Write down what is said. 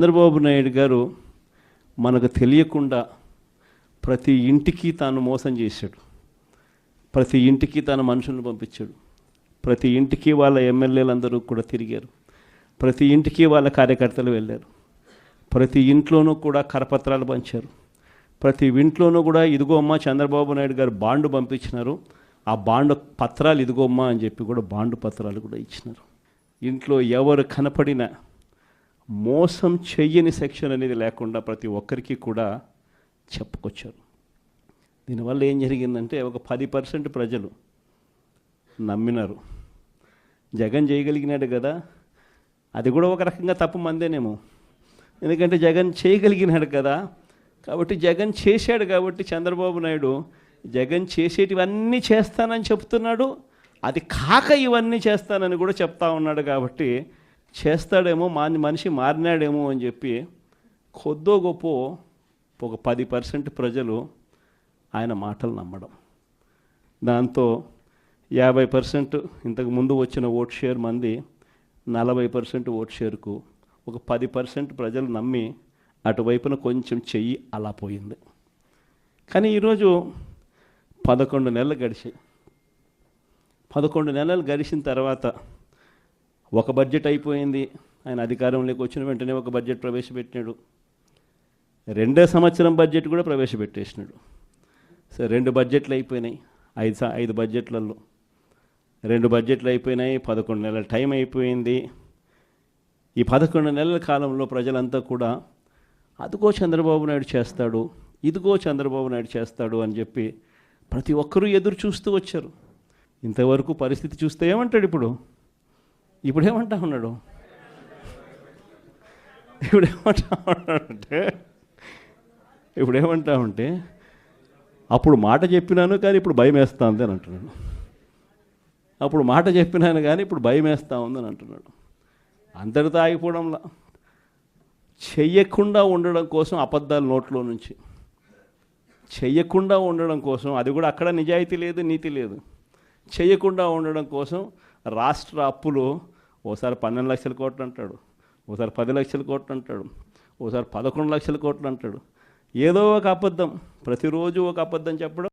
చంద్రబాబు నాయుడు గారు మనకు తెలియకుండా ప్రతి ఇంటికి తాను మోసం చేశాడు. ప్రతి ఇంటికి తాను మనుషులను పంపించాడు. ప్రతి ఇంటికి వాళ్ళ ఎమ్మెల్యేలందరూ కూడా తిరిగారు. ప్రతి ఇంటికి వాళ్ళ కార్యకర్తలు వెళ్ళారు. ప్రతి ఇంట్లోనూ కూడా కరపత్రాలు పంచారు. ప్రతి ఇంట్లోనూ కూడా ఇదిగో అమ్మ చంద్రబాబు నాయుడు గారు బాండు పంపించినారు, ఆ బాండు పత్రాలు ఇదిగో అమ్మ అని చెప్పి కూడా బాండు పత్రాలు కూడా ఇచ్చినారు. ఇంట్లో ఎవరు కనపడినా మోసం చెయ్యని సెక్షన్ అనేది లేకుండా ప్రతి ఒక్కరికి కూడా చెప్పుకొచ్చారు. దీనివల్ల ఏం జరిగిందంటే ఒక 10% ప్రజలు నమ్మినారు. జగన్ చేయగలిగినాడు కదా, అది కూడా ఒక రకంగా తప్పు మందేనేమో. ఎందుకంటే జగన్ చేయగలిగినాడు కదా, కాబట్టి జగన్ చేశాడు కాబట్టి చంద్రబాబు నాయుడు జగన్ చేసేటివన్నీ చేస్తానని చెప్తున్నాడు, అది కాక ఇవన్నీ చేస్తానని కూడా చెప్తా ఉన్నాడు. కాబట్టి చేస్తాడేమో, మనిషి మారినాడేమో అని చెప్పి కొద్దో గొప్ప ఒక 10% ప్రజలు ఆయన మాటలు నమ్మడం. దాంతో 50% ఇంతకు ముందు వచ్చిన ఓట్ షేర్ మంది 40% ఓట్ షేర్కు ఒక 10% ప్రజలు నమ్మి అటువైపున కొంచెం చెయ్యి అలా పోయింది. కానీ ఈరోజు 11 నెలలు గడిచాయి. 11 నెలలు గడిచిన తర్వాత ఒక బడ్జెట్ అయిపోయింది. ఆయన అధికారంలోకి వచ్చిన వెంటనే ఒక బడ్జెట్ ప్రవేశపెట్టినాడు. 2వ సంవత్సరం బడ్జెట్ కూడా ప్రవేశపెట్టేసినాడు. సరే, 2 బడ్జెట్లు అయిపోయినాయి. 5 బడ్జెట్లలో 2 బడ్జెట్లు అయిపోయినాయి. 11 నెలల టైం అయిపోయింది. ఈ 11 నెలల కాలంలో ప్రజలంతా కూడా అదిగో చంద్రబాబు నాయుడు చేస్తాడు, ఇదిగో చంద్రబాబు నాయుడు చేస్తాడు అని చెప్పి ప్రతి ఒక్కరూ ఎదురు చూస్తూ వచ్చారు. ఇంతవరకు పరిస్థితి చూస్తే ఏమంటాడు ఇప్పుడేమంటా ఉన్నాడు ఇప్పుడేమంటా ఉంటే అప్పుడు మాట చెప్పినాను కానీ ఇప్పుడు భయం వేస్తా ఉంది అని అంటున్నాడు. అప్పుడు మాట చెప్పినాను కానీ ఇప్పుడు భయం వేస్తూ ఉందని అంటున్నాడు. అందరితో ఆగిపోవడంలా చెయ్యకుండా ఉండడం కోసం అబద్ధాలు నోట్లో నుంచి చెయ్యకుండా ఉండడం కోసం, అది కూడా అక్కడ నిజాయితీ లేదు, నీతి లేదు. చెయ్యకుండా ఉండడం కోసం రాష్ట్ర అప్పులు ఓసారి 12 లక్షల కోట్లు అంటాడు, ఓసారి 10 లక్షల కోట్లు అంటాడు, ఓసారి 11 లక్షల కోట్లు అంటాడు. ఏదో ఒక అబద్ధం, ప్రతిరోజు ఒక అబద్ధం చెప్పడం.